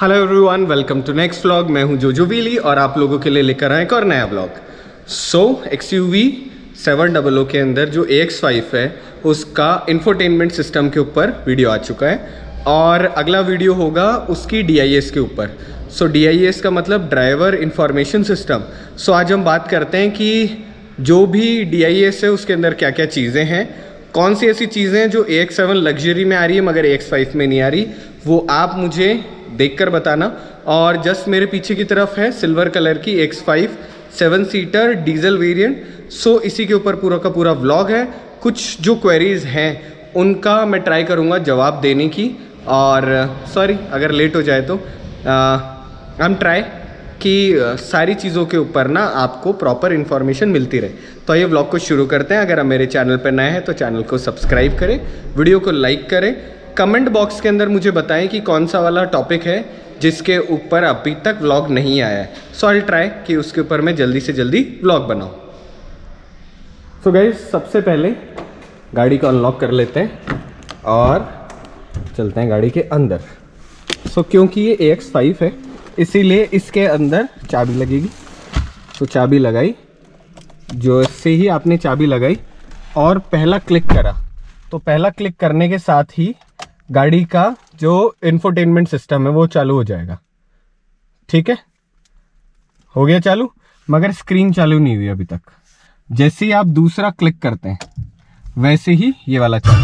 Hello everyone, welcome to next vlog. मैं हूं जोजो वीली और आप लोगों के लिए लेकर आए एक और नया व्लॉग। XUV 700 के अंदर जो AX5 है उसका इंफोटेनमेंट सिस्टम के ऊपर वीडियो आ चुका है और अगला वीडियो होगा उसकी DIS के ऊपर। DIS का मतलब ड्राइवर इंफॉर्मेशन सिस्टम। आज हम बात करते हैं कि जो भी DIS है उसके अंदर क्या क्या चीज़ें हैं, कौन सी ऐसी चीज़ें हैं जो AX7 लग्जरी में आ रही है मगर AX5 में नहीं आ रही, वो आप मुझे देखकर बताना। और जस्ट मेरे पीछे की तरफ है सिल्वर कलर की AX5 7 सीटर डीजल वेरिएंट। इसी के ऊपर पूरा का पूरा व्लॉग है। कुछ जो क्वेरीज हैं उनका मैं ट्राई करूँगा जवाब देने की, और सॉरी अगर लेट हो जाए तो हम ट्राई कि सारी चीज़ों के ऊपर ना आपको प्रॉपर इन्फॉर्मेशन मिलती रहे। तो ये व्लॉग को शुरू करते हैं। अगर आप मेरे चैनल पर नए हैं तो चैनल को सब्सक्राइब करें, वीडियो को लाइक करें, कमेंट बॉक्स के अंदर मुझे बताएं कि कौन सा वाला टॉपिक है जिसके ऊपर अभी तक व्लॉग नहीं आया है। आई ट्राई कि उसके ऊपर मैं जल्दी से जल्दी व्लॉग बनाऊँ। गाइस, सबसे पहले गाड़ी को अनलॉक कर लेते हैं और चलते हैं गाड़ी के अंदर। क्योंकि ये AX5 है इसीलिए इसके अंदर चाबी लगेगी। चाबी लगाई, जो से ही आपने चाबी लगाई और पहला क्लिक करा तो पहला क्लिक करने के साथ ही गाड़ी का जो इंफोटेनमेंट सिस्टम है वो चालू हो जाएगा। ठीक है, हो गया चालू, मगर स्क्रीन चालू नहीं हुई अभी तक। जैसे ही आप दूसरा क्लिक करते हैं वैसे ही ये वाला चालू।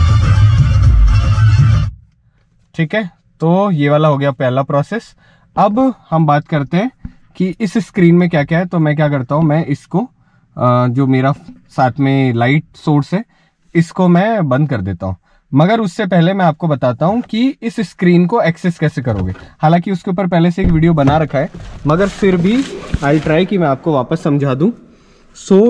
ठीक है, तो ये वाला हो गया पहला प्रोसेस। अब हम बात करते हैं कि इस स्क्रीन में क्या क्या है। तो मैं क्या करता हूं, मैं इसको जो मेरा साथ में लाइट सोर्स है इसको मैं बंद कर देता हूं। मगर उससे पहले मैं आपको बताता हूं कि इस स्क्रीन को एक्सेस कैसे करोगे। हालांकि उसके ऊपर पहले से एक वीडियो बना रखा है, मगर फिर भी आई ट्राई कि मैं आपको वापस समझा दूं।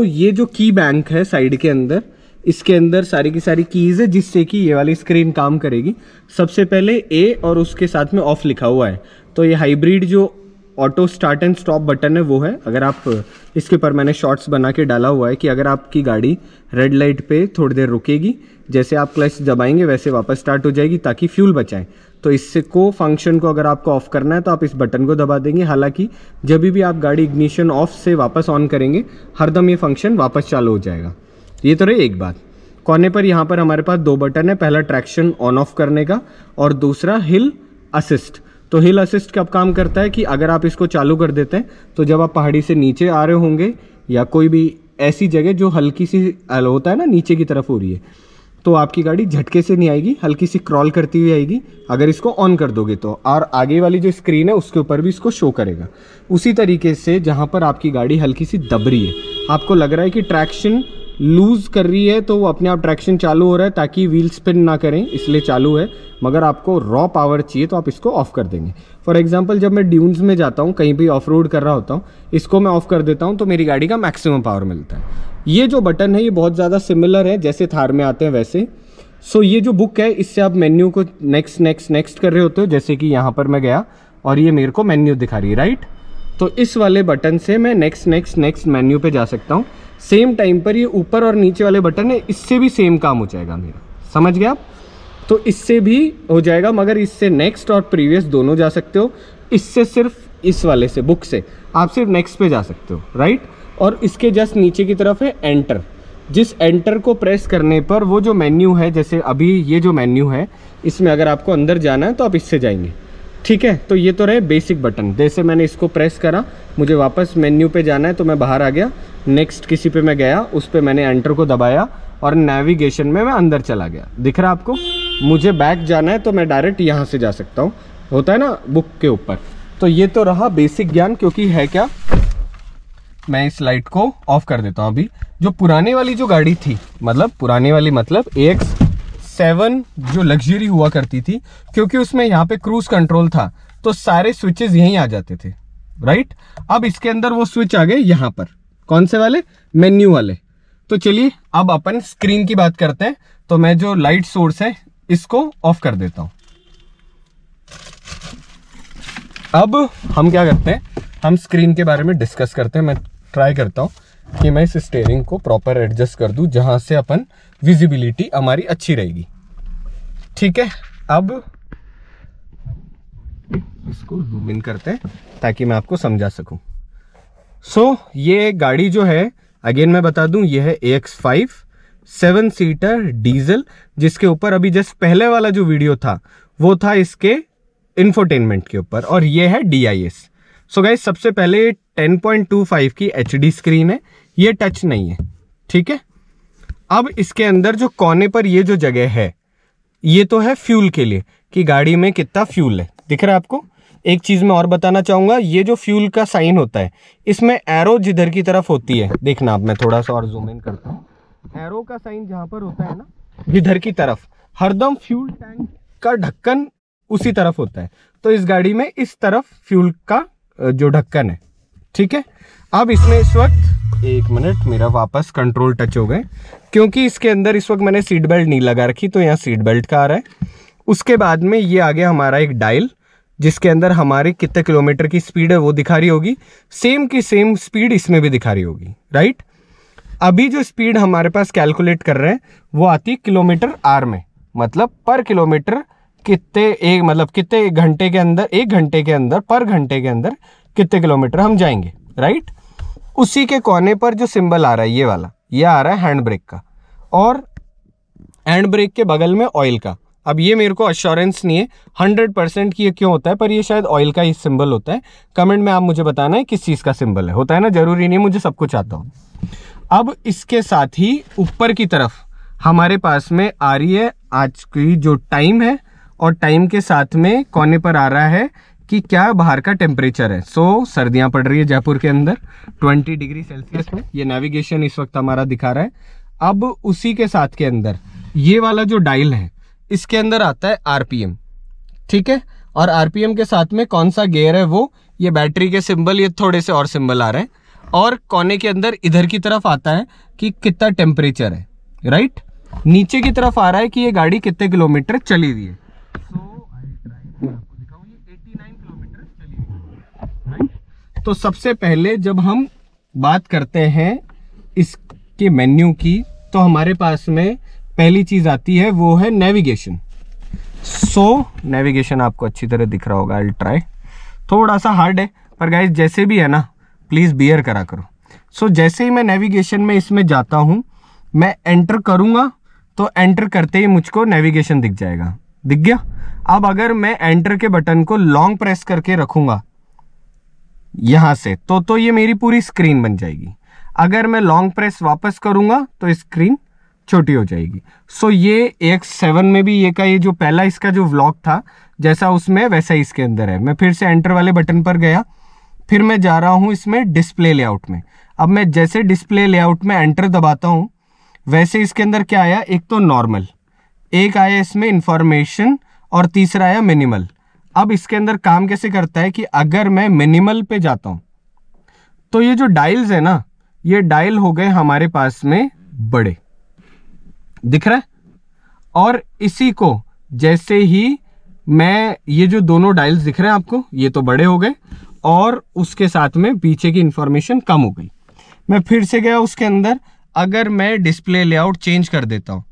ये जो की बैंक है साइड के अंदर, इसके अंदर सारी की सारी कीज है जिससे कि ये वाली स्क्रीन काम करेगी। सबसे पहले A और उसके साथ में ऑफ लिखा हुआ है, तो ये हाइब्रिड जो auto start and stop button है वो है। अगर आप इसके ऊपर मैंने शॉर्ट्स बना के डाला हुआ है कि अगर आपकी गाड़ी रेड लाइट पे थोड़ी देर रुकेगी, जैसे आप क्लच दबाएंगे वैसे वापस स्टार्ट हो जाएगी ताकि फ्यूल बचाएं। तो इससे को फंक्शन को अगर आपको ऑफ करना है तो आप इस बटन को दबा देंगे। हालांकि जब भी आप गाड़ी इग्निशन ऑफ से वापस ऑन करेंगे हरदम ये फंक्शन वापस चालू हो जाएगा। ये तो रही एक बात। कोने पर यहाँ पर हमारे पास दो बटन है, पहला ट्रैक्शन ऑन ऑफ करने का और दूसरा हिल असिस्ट। तो हिल असिस्ट कब काम करता है कि अगर आप इसको चालू कर देते हैं तो जब आप पहाड़ी से नीचे आ रहे होंगे या कोई भी ऐसी जगह जो हल्की सी होता है ना नीचे की तरफ हो रही है, तो आपकी गाड़ी झटके से नहीं आएगी, हल्की सी क्रॉल करती हुई आएगी अगर इसको ऑन कर दोगे तो। और आगे वाली जो स्क्रीन है उसके ऊपर भी इसको शो करेगा। उसी तरीके से जहाँ पर आपकी गाड़ी हल्की सी दब रही है, आपको लग रहा है कि ट्रैक्शन लूज कर रही है, तो वो अपने आप ट्रैक्शन चालू हो रहा है ताकि व्हील स्पिन ना करें, इसलिए चालू है। मगर आपको रॉ पावर चाहिए तो आप इसको ऑफ कर देंगे। फॉर एग्जांपल जब मैं ड्यून्स में जाता हूँ, कहीं भी ऑफ रोड कर रहा होता हूँ, इसको मैं ऑफ कर देता हूँ तो मेरी गाड़ी का मैक्सिमम पावर मिलता है। ये जो बटन है ये बहुत ज़्यादा सिमिलर है जैसे थार में आते हैं वैसे। ये जो बुक है इससे आप मेन्यू को नेक्स्ट नेक्स्ट नेक्स्ट कर रहे होते हो। जैसे कि यहाँ पर मैं गया और ये मेरे को मेन्यू दिखा रही है, राइट। तो इस वाले बटन से मैं नेक्स्ट नेक्स्ट नेक्स्ट मेन्यू पे जा सकता हूँ। सेम टाइम पर ये ऊपर और नीचे वाले बटन है, इससे भी सेम काम हो जाएगा मेरा, समझ गया आप। तो इससे भी हो जाएगा, मगर इससे नेक्स्ट और प्रीवियस दोनों जा सकते हो। इससे सिर्फ इस वाले से बुक से आप सिर्फ नेक्स्ट पे जा सकते हो, राइट। और इसके जस्ट नीचे की तरफ है एंटर। जिस एंटर को प्रेस करने पर वो जो मेन्यू है, जैसे अभी ये जो मेन्यू है इसमें अगर आपको अंदर जाना है तो आप इससे जाएंगे। ठीक है, तो ये तो रहे बेसिक बटन। जैसे मैंने इसको प्रेस करा, मुझे वापस मेन्यू पे जाना है तो मैं बाहर आ गया, नेक्स्ट किसी पे मैं गया, उस पे मैंने एंटर को दबाया और नेविगेशन में मैं अंदर चला गया। दिख रहा है आपको। मुझे बैक जाना है तो मैं डायरेक्ट यहाँ से जा सकता हूँ, होता है ना बुक के ऊपर। तो ये तो रहा बेसिक ज्ञान। क्योंकि है क्या, मैं इस लाइट को ऑफ कर देता हूँ। अभी जो पुराने वाली जो गाड़ी थी, मतलब पुराने वाली मतलब AX7 जो लग्जरी हुआ करती थी, क्योंकि उसमें यहाँ पे क्रूज कंट्रोल था तो सारे स्विचेस यहीं आ जाते थे, राइट। अब इसके अंदर वो स्विच आ गए यहाँ पर, कौन से वाले, मेन्यू वाले। तो चलिए अब अपन स्क्रीन की बात करते हैं। तो मैं जो लाइट सोर्स है इसको ऑफ कर देता हूं। अब हम क्या करते हैं, हम स्क्रीन के बारे में डिस्कस करते हैं। मैं ट्राई करता हूं कि मैं इस स्टीयरिंग को प्रॉपर एडजस्ट कर दूं जहां से अपन विजिबिलिटी हमारी अच्छी रहेगी। ठीक है, अब इसको जूम इन करते हैं ताकि मैं आपको समझा सकूं। सो ये गाड़ी जो है, अगेन मैं बता दूं, ये है AX5 7 सीटर डीजल, जिसके ऊपर अभी जस्ट पहले वाला जो वीडियो था वो था इसके इंफोटेनमेंट के ऊपर, और ये है DIS। सो गाइस, सबसे पहले 10.25 की HD स्क्रीन है, ये टच नहीं है, ठीक है। अब इसके अंदर जो कोने पर ये जो जगह है, ये तो है फ्यूल के लिए कि गाड़ी में कितना फ्यूल है, दिख रहा है आपको। एक चीज मैं और बताना चाहूंगा, ये जो फ्यूल का साइन होता है, इसमें एरो जिधर की तरफ होती है, देखना आप, मैं थोड़ा सा और जूम इन करता हूं। एरो का साइन जहां पर होता है ना, जिधर की तरफ, हरदम फ्यूल टैंक का ढक्कन उसी तरफ होता है। तो इस गाड़ी में इस तरफ फ्यूल का जो ढक्कन है, ठीक है। अब इसमें इस वक्त, एक मिनट, मेरा वापस कंट्रोल टच हो गए, क्योंकि इसके अंदर इस वक्त मैंने सीट बेल्ट नहीं लगा रखी, तो यहाँ सीट बेल्ट का आ रहा है। उसके बाद में ये आ गया हमारा एक डायल, जिसके अंदर हमारे कितने किलोमीटर की स्पीड है वो दिखा रही होगी। सेम की सेम स्पीड इसमें भी दिखा रही होगी, राइट। अभी जो स्पीड हमारे पास कैलकुलेट कर रहे हैं वो आती है किलोमीटर आर में, मतलब पर किलोमीटर कितने, मतलब कितने घंटे के अंदर, 1 घंटे के अंदर, पर घंटे के अंदर कितने किलोमीटर हम जाएंगे, राइट। उसी के कोने पर जो सिंबल आ रहा है, ये वाला, ये आ रहा है हैंड ब्रेक का, और हैंड ब्रेक के बगल में ऑयल का। अब ये मेरे को अश्योरेंस नहीं है 100% कि ये क्यों होता है, पर ये शायद ऑयल का ही सिंबल होता है। कमेंट में आप मुझे बताना है किस चीज़ का सिंबल है, होता है ना, जरूरी नहीं मुझे सब कुछ आता हो। अब इसके साथ ही ऊपर की तरफ हमारे पास में आ रही है आज की जो टाइम है, और टाइम के साथ में कोने पर आ रहा है कि क्या बाहर का टेम्परेचर है। सो सर्दियां पड़ रही है जयपुर के अंदर 20 डिग्री सेल्सियस में, ये नेविगेशन इस वक्त हमारा दिखा रहा है। अब उसी के साथ के अंदर ये वाला जो डायल है, इसके अंदर आता है RPM, ठीक है। और RPM के साथ में कौन सा गियर है वो, ये बैटरी के सिंबल, ये थोड़े से और सिंबल आ रहे हैं, और कोने के अंदर इधर की तरफ आता है कि कितना टेम्परेचर है, राइट। नीचे की तरफ आ रहा है कि ये गाड़ी कितने किलोमीटर चली हुई है। तो सबसे पहले जब हम बात करते हैं इसके मेन्यू की, तो हमारे पास में पहली चीज आती है वो है नेविगेशन। सो नेविगेशन आपको अच्छी तरह दिख रहा होगा, आई ट्राई, थोड़ा सा हार्ड है, पर गाइस जैसे भी है ना, प्लीज बियर करा करो। सो जैसे ही मैं नेविगेशन में इसमें जाता हूं, मैं एंटर करूंगा, तो एंटर करते ही मुझको नेविगेशन दिख जाएगा, दिख गया। अब अगर मैं एंटर के बटन को लॉन्ग प्रेस करके रखूंगा यहां से, तो ये मेरी पूरी स्क्रीन बन जाएगी। अगर मैं लॉन्ग प्रेस वापस करूंगा तो स्क्रीन छोटी हो जाएगी। सो ये AX7 में भी ये का, ये जो पहला इसका जो व्लॉग था जैसा उसमें, वैसा ही इसके अंदर है। मैं फिर से एंटर वाले बटन पर गया, फिर मैं जा रहा हूं इसमें डिस्प्ले लेआउट में। अब मैं जैसे डिस्प्ले लेआउट में एंटर दबाता हूं, वैसे इसके अंदर क्या आया, एक तो नॉर्मल, एक आया इसमें इंफॉर्मेशन, और तीसरा आया मिनिमल। अब इसके अंदर काम कैसे करता है कि अगर मैं मिनिमल पे जाता हूं, तो ये जो डायल्स है ना, ये डायल हो गए हमारे पास में बड़े, दिख रहा है। और इसी को जैसे ही मैं, ये जो दोनों डायल्स दिख रहे हैं आपको, ये तो बड़े हो गए, और उसके साथ में पीछे की इंफॉर्मेशन कम हो गई। मैं फिर से गया उसके अंदर, अगर मैं डिस्प्ले लेआउट चेंज कर देता हूं,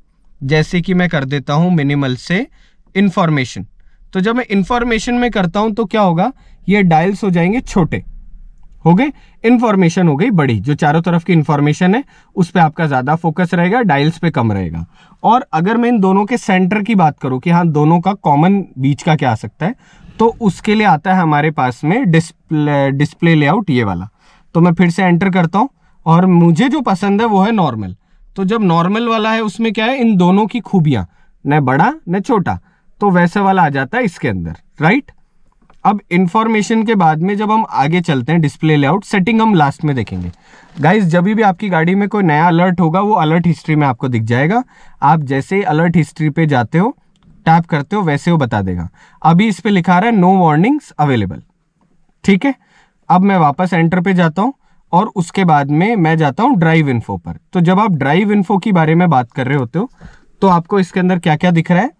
जैसे कि मैं कर देता हूं मिनिमल से इंफॉर्मेशन, तो जब मैं इंफॉर्मेशन में करता हूं तो क्या होगा, ये डायल्स हो जाएंगे छोटे, हो गए, इंफॉर्मेशन हो गई बड़ी। जो चारों तरफ की इंफॉर्मेशन है उस पे आपका ज्यादा फोकस रहेगा, डायल्स पे कम रहेगा। और अगर मैं इन दोनों के सेंटर की बात करूं कि हाँ दोनों का कॉमन बीच का क्या आ सकता है, तो उसके लिए आता है हमारे पास में डिस्प्ले लेआउट, ये वाला। तो मैं फिर से एंटर करता हूं, और मुझे जो पसंद है वो है नॉर्मल। तो जब नॉर्मल वाला है उसमें क्या है, इन दोनों की खूबियां, न बड़ा न छोटा, तो वैसे वाला आ जाता है इसके अंदर, राइट। अब इंफॉर्मेशन के बाद में जब हम आगे चलते हैं, डिस्प्ले लेआउट, सेटिंग हम लास्ट में देखेंगे। गाइस जब भी आपकी गाड़ी में कोई नया अलर्ट होगा, वो अलर्ट हिस्ट्री में आपको दिख जाएगा। आप जैसे ही अलर्ट हिस्ट्री पे जाते हो, टैप करते हो, वैसे वो बता देगा। अभी इस पे लिखा रहा है नो वार्निंग्स अवेलेबल, ठीक है। अब मैं वापस एंटर पे जाता हूं, और उसके बाद में मैं जाता हूं ड्राइव इन्फो पर। तो जब आप ड्राइव इन्फो की बारे में बात कर रहे होते हो, तो आपको इसके अंदर क्या क्या दिख रहा है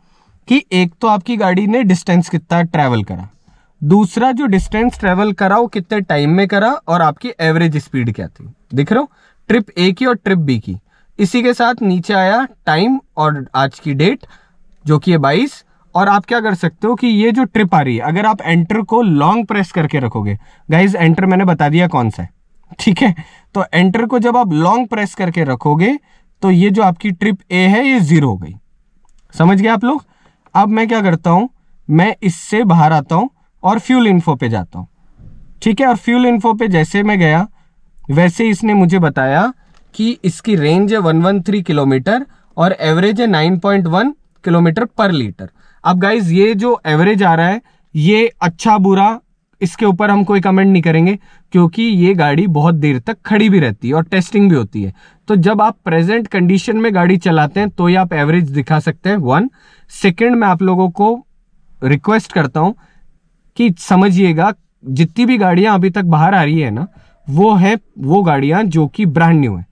कि एक तो आपकी गाड़ी ने डिस्टेंस कितना ट्रैवल करा, दूसरा जो डिस्टेंस ट्रेवल करा वो कितने टाइम में करा, और आपकी एवरेज स्पीड क्या थी, दिख रहा हो, ट्रिप ए की और ट्रिप बी की। इसी के साथ नीचे आया टाइम और आज की डेट जो कि है 22, और आप क्या कर सकते हो कि ये जो ट्रिप आ रही है, अगर आप एंटर को लॉन्ग प्रेस करके रखोगे, गाइज एंटर मैंने बता दिया कौन सा है, ठीक है। तो एंटर को जब आप लॉन्ग प्रेस करके रखोगे तो ये जो आपकी ट्रिप ए है ये 0 हो गई। समझ गए आप लोग। अब मैं क्या करता हूं, मैं इससे बाहर आता हूं और फ्यूल इन्फो पे जाता हूं, ठीक है। और फ्यूल इन्फो पे जैसे मैं गया वैसे इसने मुझे बताया कि इसकी रेंज है 113 किलोमीटर और एवरेज है 9.1 किलोमीटर पर लीटर। अब गाइज ये जो एवरेज आ रहा है ये अच्छा बुरा इसके ऊपर हम कोई कमेंट नहीं करेंगे, क्योंकि ये गाड़ी बहुत देर तक खड़ी भी रहती है और टेस्टिंग भी होती है। तो जब आप प्रेजेंट कंडीशन में गाड़ी चलाते हैं तो ये आप एवरेज दिखा सकते हैं। 1 सेकेंड मैं आप लोगों को रिक्वेस्ट करता हूं कि समझिएगा, जितनी भी गाड़ियां अभी तक बाहर आ रही है ना, वो गाड़ियां जो कि ब्रांड न्यू है।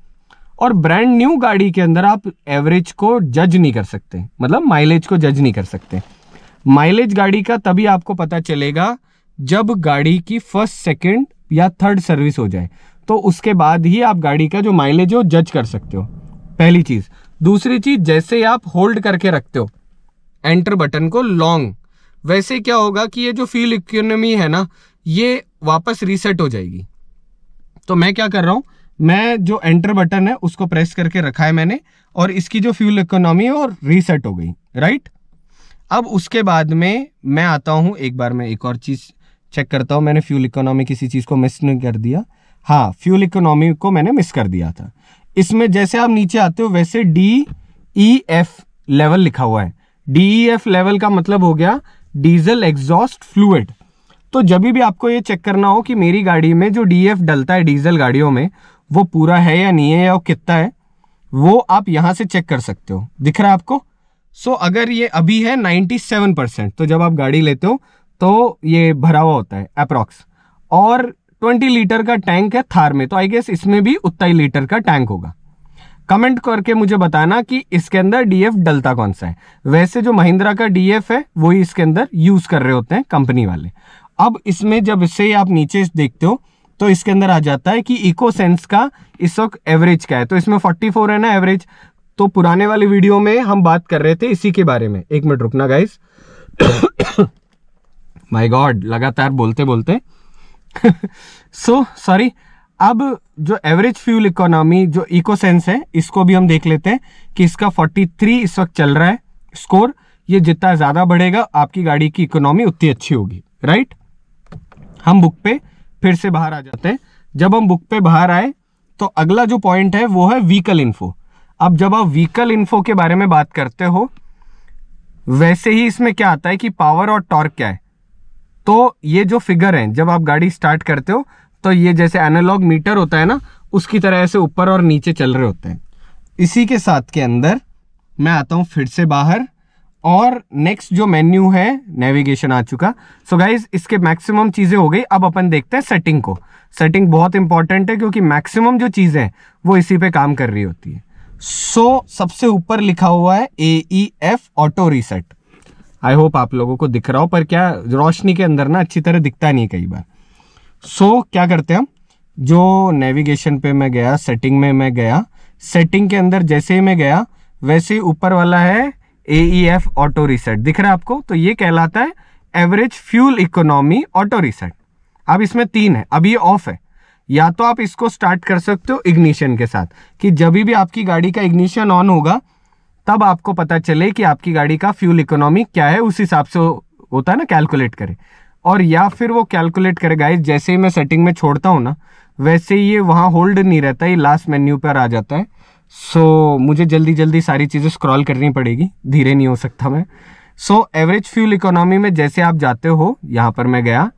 और ब्रांड न्यू गाड़ी के अंदर आप एवरेज को जज नहीं कर सकते, मतलब माइलेज को जज नहीं कर सकते। माइलेज गाड़ी का तभी आपको पता चलेगा जब गाड़ी की फर्स्ट, सेकंड या थर्ड सर्विस हो जाए, तो उसके बाद ही आप गाड़ी का जो माइलेज हो जज कर सकते हो, पहली चीज। दूसरी चीज, जैसे आप होल्ड करके रखते हो एंटर बटन को लॉन्ग, वैसे क्या होगा कि ये जो फ्यूल इकोनॉमी है ना ये वापस रीसेट हो जाएगी। तो मैं क्या कर रहा हूं, मैं जो एंटर बटन है उसको प्रेस करके रखा है मैंने, और इसकी जो फ्यूल इकोनॉमी है और रीसेट हो गई, राइट। अब उसके बाद में मैं आता हूं, एक बार मैं एक और चीज चेक करता हूं, मैंने फ्यूल इकोनॉमी किसी चीज को मिस नहीं कर दिया। हाँ, फ्यूल इकोनॉमी को मैंने मिस कर दिया था। इसमें जैसे आप नीचे आते हो वैसे DEF लेवल लिखा हुआ है। DEF लेवल का मतलब हो गया डीजल एग्जॉस्ट फ्लूइड। तो जब भी आपको ये चेक करना हो कि मेरी गाड़ी में जो DEF डलता है डीजल गाड़ियों में वो पूरा है या नहीं है या वो कितना है, वो आप यहां से चेक कर सकते हो। दिख रहा है आपको। सो अगर ये अभी है 97%, तो जब आप गाड़ी लेते हो तो ये भरा हुआ होता है अप्रॉक्स, और 20 लीटर का टैंक है थार में, तो आई गेस इसमें भी उतना ही लीटर का टैंक होगा। कमेंट करके मुझे बताना कि इसके अंदर DEF डलता कौन सा है। वैसे जो महिंद्रा का DEF है वही इसके अंदर यूज कर रहे होते हैं कंपनी वाले। अब इसमें जब इससे आप नीचे देखते हो तो इसके अंदर आ जाता है कि इकोसेंस का इस वक्त एवरेज क्या है। तो इसमें 44 है ना एवरेज। तो पुराने वाली वीडियो में हम बात कर रहे थे इसी के बारे में। एक मिनट रुकना गाइस। माय गॉड, लगातार बोलते बोलते सो सॉरी। अब जो एवरेज फ्यूल इकोनॉमी जो इकोसेंस है इसको भी हम देख लेते हैं कि इसका 43 इस वक्त चल रहा है स्कोर। ये जितना ज्यादा बढ़ेगा आपकी गाड़ी की इकोनॉमी उतनी अच्छी होगी, राइट। हम बुक पे फिर से बाहर आ जाते हैं। जब हम बुक पे बाहर आए तो अगला जो पॉइंट है वो है व्हीकल इन्फो। अब जब आप व्हीकल इन्फो के बारे में बात करते हो वैसे ही इसमें क्या आता है कि पावर और टॉर्क क्या है। तो ये जो फिगर है जब आप गाड़ी स्टार्ट करते हो तो ये जैसे एनालॉग मीटर होता है ना उसकी तरह ऐसे ऊपर और नीचे चल रहे होते हैं। इसी के साथ के अंदर मैं आता हूं फिर से बाहर, और नेक्स्ट जो मेन्यू है नेविगेशन आ चुका। सो गाइज इसके मैक्सिमम चीजें हो गई। अब अपन देखते हैं सेटिंग को। सेटिंग बहुत इंपॉर्टेंट है क्योंकि मैक्सिमम जो चीजें हैं वो इसी पे काम कर रही होती है। सो सबसे ऊपर लिखा हुआ है AEF auto reset. I hope आप लोगों को दिख रहा हो, पर क्या रोशनी के अंदर ना अच्छी तरह दिखता नहीं कई बार। सो क्या करते हैं हम, जो नेविगेशन पे मैं गया, सेटिंग में मैं गया, सेटिंग के अंदर जैसे ही मैं गया वैसे ही ऊपर वाला है AEF ऑटो रीसेट। दिख रहा है आपको। तो ये कहलाता है average fuel economy auto reset. अब इसमें 3 है, अभी ये ऑफ है। या तो आप इसको स्टार्ट कर सकते हो इग्निशन के साथ, कि जब भी आपकी गाड़ी का इग्निशन ऑन होगा तब आपको पता चले कि आपकी गाड़ी का फ्यूल इकोनॉमी क्या है, उस हिसाब से होता है ना कैलकुलेट करे। और या फिर वो कैलकुलेट करेगा जैसे ही मैं सेटिंग में छोड़ता हूं ना वैसे ही ये वहां होल्ड नहीं रहता, ये लास्ट मेन्यू पर आ जाता है। सो मुझे जल्दी जल्दी सारी चीजें स्क्रॉल करनी पड़ेगी, धीरे नहीं हो सकता मैं। सो एवरेज फ्यूल इकोनॉमी में जैसे आप जाते हो, यहां पर मैं गया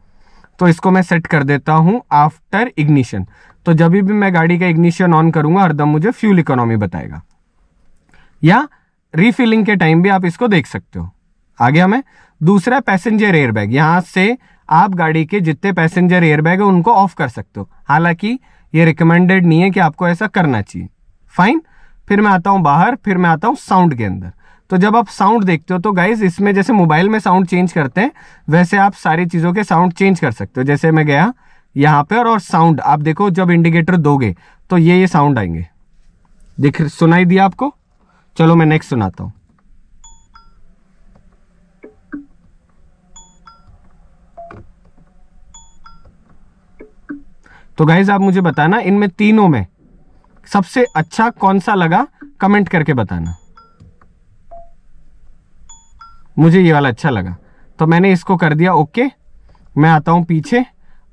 तो इसको मैं सेट कर देता हूं आफ्टर इग्निशन। तो जब भी मैं गाड़ी का इग्निशन ऑन करूंगा हरदम मुझे फ्यूल इकोनॉमी बताएगा, या रिफिलिंग के टाइम भी आप इसको देख सकते हो। आ गया मैं। दूसरा पैसेंजर एयरबैग, यहां से आप गाड़ी के जितने पैसेंजर एयरबैग है उनको ऑफ कर सकते हो। हालांकि ये रिकमेंडेड नहीं है कि आपको ऐसा करना चाहिए। फाइन। फिर मैं आता हूं बाहर, फिर मैं आता हूं साउंड के अंदर। तो जब आप साउंड देखते हो तो गाइज इसमें जैसे मोबाइल में साउंड चेंज करते हैं वैसे आप सारी चीजों के साउंड चेंज कर सकते हो। जैसे मैं गया यहां पे और साउंड आप देखो, जब इंडिकेटर दोगे तो ये साउंड आएंगे। सुनाई दिया आपको? चलो मैं नेक्स्ट सुनाता हूं। तो गाइज आप मुझे बताना इनमें तीनों में सबसे अच्छा कौन सा लगा, कमेंट करके बताना। मुझे ये वाला अच्छा लगा तो मैंने इसको कर दिया ओके। मैं आता हूं पीछे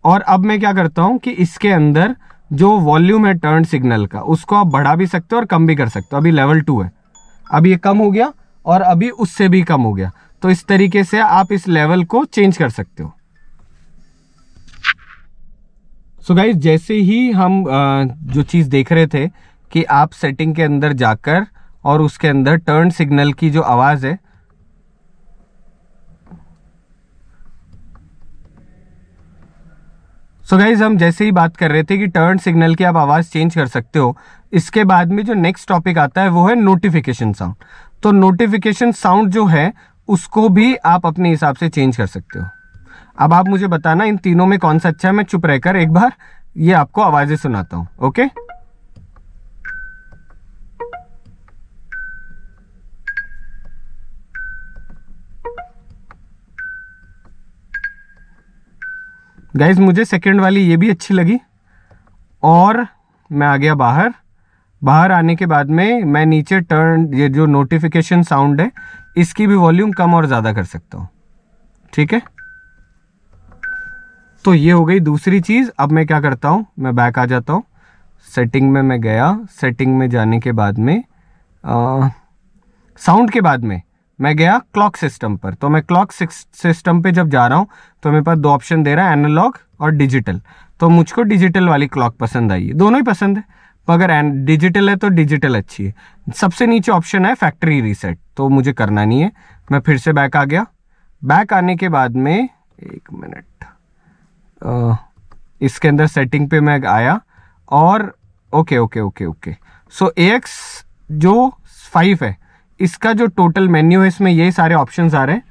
और अब मैं क्या करता हूं कि इसके अंदर जो वॉल्यूम है टर्न सिग्नल का उसको आप बढ़ा भी सकते हो और कम भी कर सकते हो। अभी लेवल 2 है, अभी ये कम हो गया और अभी उससे भी कम हो गया, तो इस तरीके से आप इस लेवल को चेंज कर सकते हो। सो गाइस जैसे ही हम जो चीज देख रहे थे कि आप सेटिंग के अंदर जाकर और उसके अंदर टर्न सिग्नल की जो आवाज है, सो गाइज हम जैसे ही बात कर रहे थे कि टर्न सिग्नल की आप आवाज चेंज कर सकते हो, इसके बाद में जो नेक्स्ट टॉपिक आता है वो है नोटिफिकेशन साउंड। तो नोटिफिकेशन साउंड जो है उसको भी आप अपने हिसाब से चेंज कर सकते हो। अब आप मुझे बताना इन तीनों में कौन सा अच्छा है। मैं चुप रहकर एक बार ये आपको आवाजें सुनाता हूं। ओके, गाइज मुझे सेकंड वाली ये भी अच्छी लगी और मैं आ गया बाहर। बाहर आने के बाद में मैं नीचे टर्न, ये जो नोटिफिकेशन साउंड है इसकी भी वॉल्यूम कम और ज्यादा कर सकता हूं। ठीक है, तो ये हो गई दूसरी चीज। अब मैं क्या करता हूं, मैं बैक आ जाता हूं, सेटिंग में मैं गया। सेटिंग में जाने के बाद में साउंड के बाद में मैं गया क्लॉक सिस्टम पर। तो मैं क्लॉक सिस्टम पे जब जा रहा हूं तो मेरे पास दो ऑप्शन दे रहा है, एनालॉग और डिजिटल। तो मुझको डिजिटल वाली क्लॉक पसंद आई है, दोनों ही पसंद है, अगर डिजिटल है तो डिजिटल अच्छी है। सबसे नीचे ऑप्शन है फैक्ट्री रीसेट, तो मुझे करना नहीं है। मैं फिर से बैक आ गया। बैक आने के बाद में एक मिनट, इसके अंदर सेटिंग पे मैं आया और ओके ओके ओके ओके। सो AX जो 5 है इसका जो टोटल मेन्यू है इसमें ये सारे ऑप्शंस आ रहे हैं।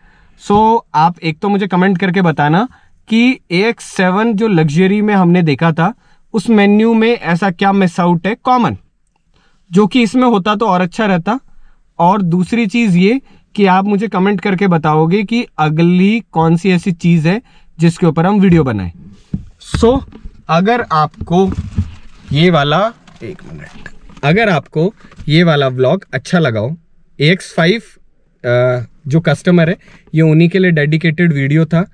सो आप एक तो मुझे कमेंट करके बताना कि AX7 जो लग्जरी में हमने देखा था उस मेन्यू में ऐसा क्या मिस आउट है कॉमन, जो कि इसमें होता तो और अच्छा रहता। और दूसरी चीज ये कि आप मुझे कमेंट करके बताओगे कि अगली कौन सी ऐसी चीज है जिसके ऊपर हम वीडियो बनाएं। सो अगर आपको ये वाला, एक मिनट, अगर आपको ये वाला व्लॉग अच्छा लगा हो, AX5 जो कस्टमर है ये उन्हीं के लिए डेडिकेटेड वीडियो था।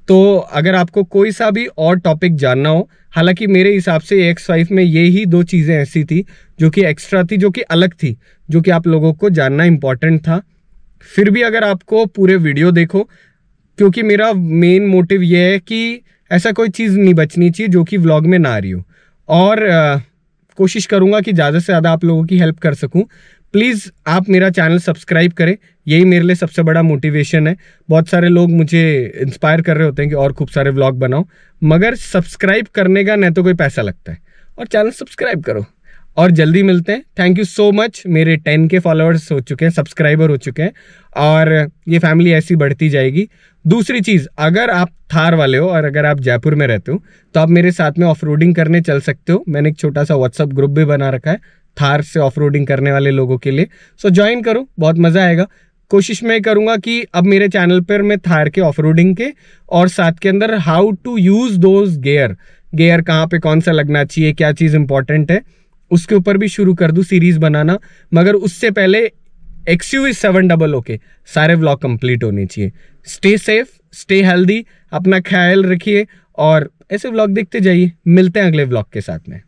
तो अगर आपको कोई सा भी और टॉपिक जानना हो, हालांकि मेरे हिसाब से AX5 में ये ही दो चीजें ऐसी थी जो कि एक्स्ट्रा थी, जो कि अलग थी, जो कि आप लोगों को जानना इंपॉर्टेंट था। फिर भी अगर आपको पूरे वीडियो देखो, क्योंकि मेरा मेन मोटिव ये है कि ऐसा कोई चीज़ नहीं बचनी चाहिए जो कि व्लॉग में ना आ रही हो। और कोशिश करूंगा कि ज़्यादा से ज़्यादा आप लोगों की हेल्प कर सकूं। प्लीज़ आप मेरा चैनल सब्सक्राइब करें, यही मेरे लिए सबसे बड़ा मोटिवेशन है। बहुत सारे लोग मुझे इंस्पायर कर रहे होते हैं कि और खूब सारे व्लॉग बनाओ, मगर सब्सक्राइब करने का न तो कोई पैसा लगता है, और चैनल सब्सक्राइब करो। और जल्दी मिलते हैं। Thank you so much. मेरे 10K फॉलोअर्स हो चुके हैं, सब्सक्राइबर हो चुके हैं, और ये फैमिली ऐसी बढ़ती जाएगी। दूसरी चीज़, अगर आप थार वाले हो और अगर आप जयपुर में रहते हो तो आप मेरे साथ में ऑफ रोडिंग करने चल सकते हो। मैंने एक छोटा सा व्हाट्सअप ग्रुप भी बना रखा है थार से ऑफ रोडिंग करने वाले लोगों के लिए। सो ज्वाइन करो, बहुत मज़ा आएगा। कोशिश मैं करूंगा कि अब मेरे चैनल पर मैं थार के ऑफ रोडिंग के और साथ के अंदर how to use those gear कहाँ पे कौन सा लगना चाहिए, क्या चीज़ इंपॉर्टेंट है, उसके ऊपर भी शुरू कर दूं सीरीज बनाना। मगर उससे पहले XUV 700 के सारे व्लॉग कंप्लीट होने चाहिए। स्टे सेफ, स्टे हेल्दी, अपना ख्याल रखिए और ऐसे व्लॉग देखते जाइए। मिलते हैं अगले व्लॉग के साथ में।